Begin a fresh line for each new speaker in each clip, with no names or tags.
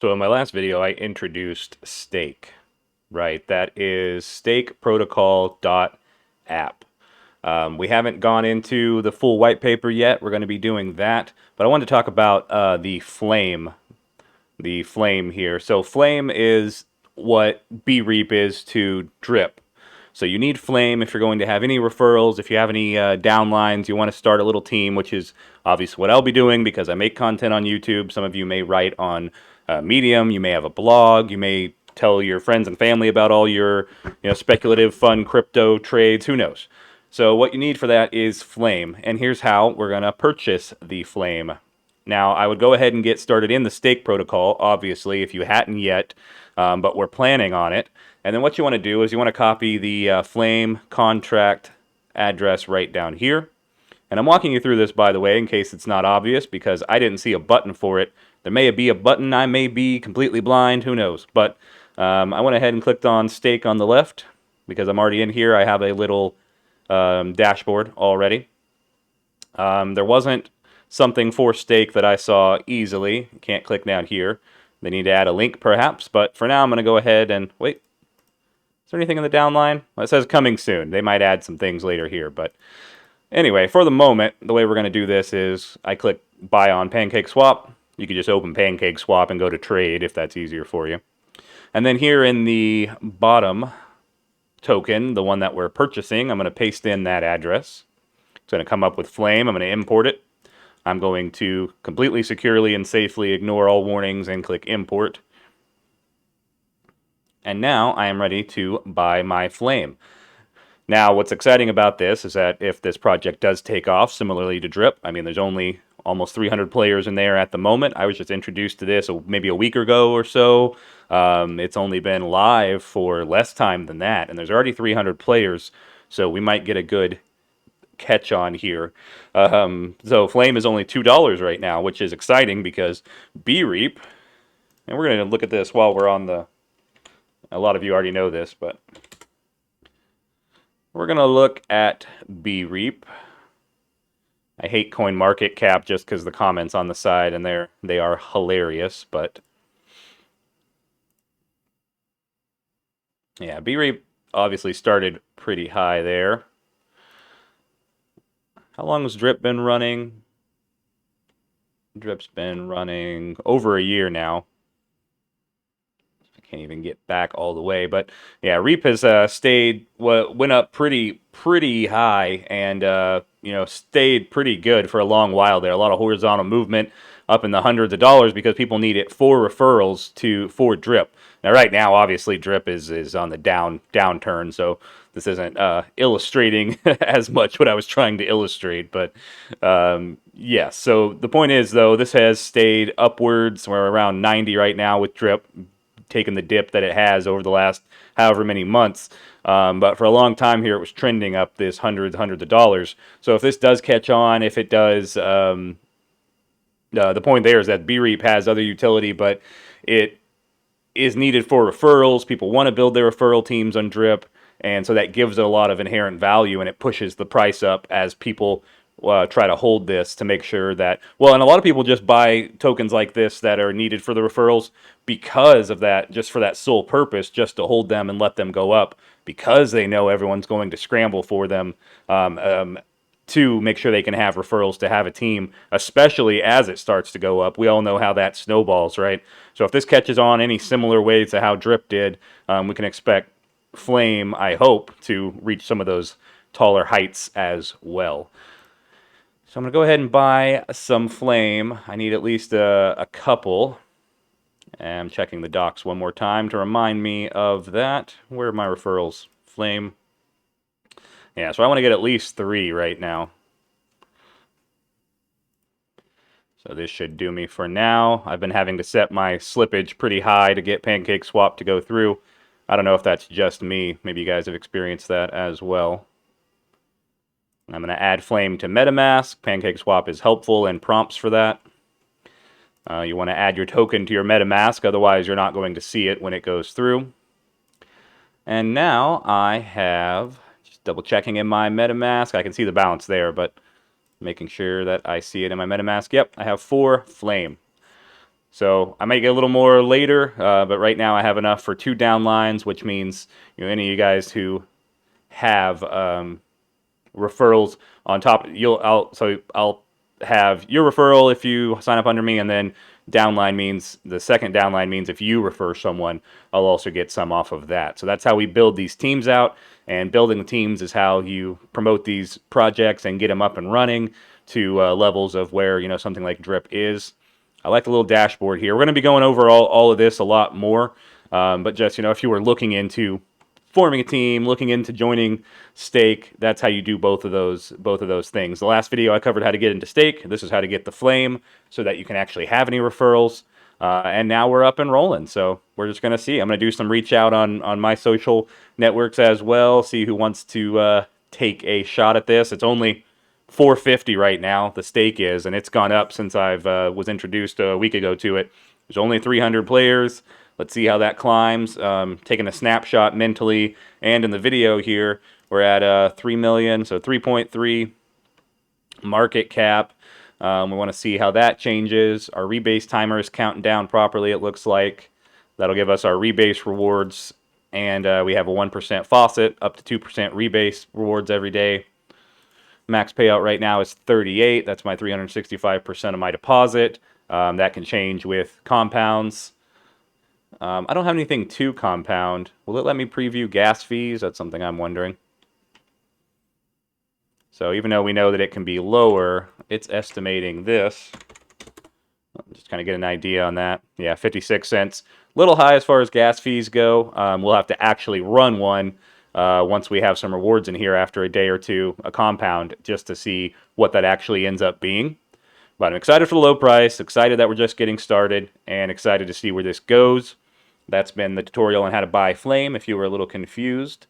So in my last video, I introduced Stake, right? That is stakeprotocol.app. We haven't gone into the full white paper yet. We're going to be doing that. But I wanted to talk about the Flame here. So Flame is what BREAP is to DRIP. So you need Flame if you're going to have any referrals, if you have any downlines, you want to start a little team, which is obviously what I'll be doing because I make content on YouTube. Some of you may write on Medium, you may have a blog, you may tell your friends and family about all your speculative, fun crypto trades, who knows. So what you need for that is Flame, and here's how we're going to purchase the Flame. Now, I would go ahead and get started in the stake protocol, obviously, if you hadn't yet, but we're planning on it. And then what you want to do is you want to copy the Flame contract address right down here. And I'm walking you through this, by the way, in case it's not obvious, because I didn't see a button for it. There may be a button, I may be completely blind, who knows. But I went ahead and clicked on stake on the left, because I'm already in here. I have a little dashboard already. There wasn't something for stake that I saw easily. You can't click down here. They need to add a link perhaps, but for now I'm going to go ahead and wait. Is there anything in the downline? Well, it says coming soon. They might add some things later here, but anyway, for the moment, the way we're going to do this is I click buy on PancakeSwap. You could just open PancakeSwap and go to trade if that's easier for you. And then here in the bottom token, the one that we're purchasing, I'm going to paste in that address. It's going to come up with Flame. I'm going to import it. I'm going to completely securely and safely ignore all warnings and click import. And now I am ready to buy my Flame. Now, what's exciting about this is that if this project does take off, similarly to DRIP, I mean, there's only almost 300 players in there at the moment. I was just introduced to this maybe a week ago or so. It's only been live for less time than that, and there's already 300 players, so we might get a good catch on here. So Flame is only $2 right now, which is exciting because BREAP, and we're going to look at this while we're on the, a lot of you already know this, but we're going to look at BREAP. I hate CoinMarketCap just because the comments on the side, and they are hilarious, but yeah, BREAP obviously started pretty high there. How long has DRIP been running? DRIP's been running over a year now. I can't even get back all the way, but yeah, REAP has went up pretty high, and stayed pretty good for a long while there. A lot of horizontal movement up in the hundreds of dollars because people need it for referrals for DRIP. Now, right now, obviously, DRIP is on the downturn, so this isn't illustrating as much what I was trying to illustrate, but yeah. So the point is, though, this has stayed upwards. We're around 90 right now with DRIP, taking the dip that it has over the last however many months. But for a long time here, it was trending up this hundreds of dollars. So if this does catch on, if it does, the point there is that BREAP has other utility, but it is needed for referrals. People want to build their referral teams on DRIP, and so that gives it a lot of inherent value, and it pushes the price up as people try to hold this to make sure that, well, and a lot of people just buy tokens like this that are needed for the referrals because of that, just for that sole purpose, just to hold them and let them go up, because they know everyone's going to scramble for them to make sure they can have referrals to have a team, especially as it starts to go up. We all know how that snowballs, right? So if this catches on any similar ways to how DRIP did, we can expect Flame, I hope, to reach some of those taller heights as well. So I'm going to go ahead and buy some Flame. I need at least a couple. And I'm checking the docs one more time to remind me of that. Where are my referrals? Flame. Yeah, so I want to get at least 3 right now. So this should do me for now. I've been having to set my slippage pretty high to get PancakeSwap to go through. I don't know if that's just me. Maybe you guys have experienced that as well. I'm going to add Flame to MetaMask. PancakeSwap is helpful and prompts for that. You want to add your token to your MetaMask, otherwise you're not going to see it when it goes through. And now I have, just double checking in my MetaMask, I can see the balance there, but making sure that I see it in my MetaMask. Yep, I have 4 Flame. So I might get a little more later, but right now I have enough for 2 downlines, which means any of you guys who have referrals on top, I'll have your referral if you sign up under me, and then downline means the second downline means if you refer someone, I'll also get some off of that. So that's how we build these teams out, and building the teams is how you promote these projects and get them up and running to levels of where something like DRIP is. I like the little dashboard here. We're going to be going over all of this a lot more, but just if you were looking into forming a team, looking into joining stake, that's how you do both of those things. The last video I covered how to get into stake. This is how to get the flame so that you can actually have any referrals. And now we're up and rolling. So we're just going to see. I'm going to do some reach out on my social networks as well, see who wants to take a shot at this. It's only 450 right now, the stake is, and it's gone up since I've was introduced a week ago to it. There's only 300 players. Let's see how that climbs. Taking a snapshot mentally and in the video here, we're at 3 million, so 3.3 market cap. We want to see how that changes. Our rebase timer is counting down properly, it looks like. That'll give us our rebase rewards, and we have a 1% faucet, up to 2% rebase rewards every day. Max payout right now is 38. That's my 365% of my deposit. That can change with compounds. I don't have anything to compound. Will it let me preview gas fees? That's something I'm wondering. So even though we know that it can be lower, it's estimating this. Just kind of get an idea on that. Yeah, 56 cents. Little high as far as gas fees go. We'll have to actually run one once we have some rewards in here after a day or two, a compound, just to see what that actually ends up being. But I'm excited for the low price, excited that we're just getting started, and excited to see where this goes. That's been the tutorial on how to buy Flame, if you were a little confused,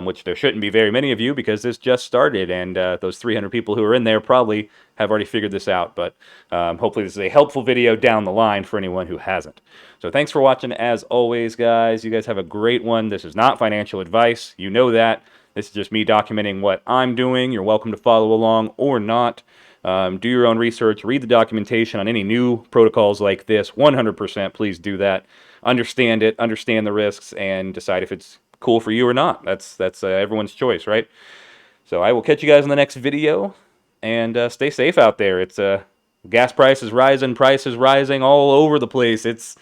which there shouldn't be very many of you because this just started, and those 300 people who are in there probably have already figured this out. But hopefully this is a helpful video down the line for anyone who hasn't. So thanks for watching as always, guys. You guys have a great one. This is not financial advice. You know that. This is just me documenting what I'm doing. You're welcome to follow along or not. Do your own research. Read the documentation on any new protocols like this. 100% please do that. Understand it, understand the risks, and decide if it's cool for you or not. That's everyone's choice, right? So I will catch you guys in the next video, and stay safe out there. It's gas prices rising all over the place. It's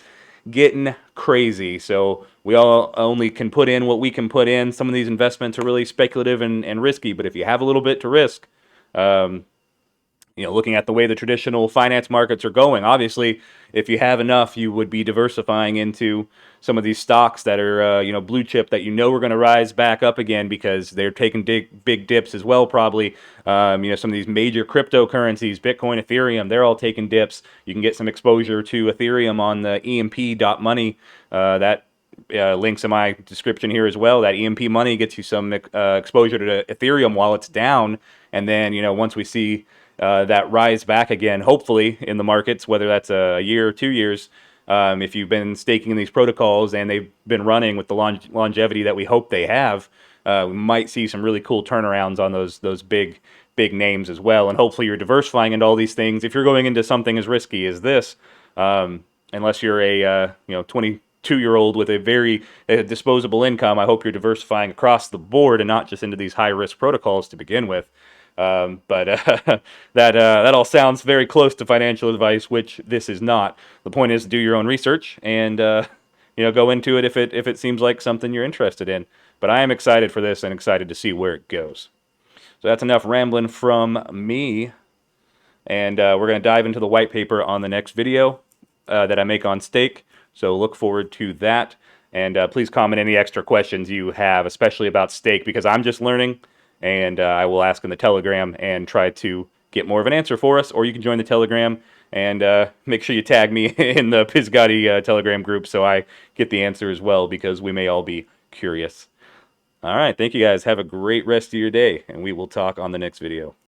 getting crazy. So we all only can put in what we can put in. Some of these investments are really speculative and risky, but if you have a little bit to risk, looking at the way the traditional finance markets are going, obviously, if you have enough, you would be diversifying into some of these stocks that are, blue chip that are going to rise back up again because they're taking big dips as well, probably. Some of these major cryptocurrencies, Bitcoin, Ethereum, they're all taking dips. You can get some exposure to Ethereum on the EMP.Money. That links in my description here as well. That EMP.Money gets you some exposure to Ethereum while it's down, and then, once we see that rise back again, hopefully, in the markets, whether that's a year or 2 years, if you've been staking in these protocols and they've been running with the longevity that we hope they have, we might see some really cool turnarounds on those big names as well. And hopefully you're diversifying into all these things. If you're going into something as risky as this, unless you're a 22-year-old with a very disposable income, I hope you're diversifying across the board and not just into these high-risk protocols to begin with. That all sounds very close to financial advice, which this is not. The point is to do your own research and go into it if it seems like something you're interested in. But I am excited for this and excited to see where it goes. So that's enough rambling from me, and we're going to dive into the white paper on the next video that I make on stake. So look forward to that, and please comment any extra questions you have, especially about stake, because I'm just learning. And I will ask in the Telegram and try to get more of an answer for us. Or you can join the Telegram and make sure you tag me in the Pizgatti Telegram group so I get the answer as well, because we may all be curious. All right, thank you guys. Have a great rest of your day, and we will talk on the next video.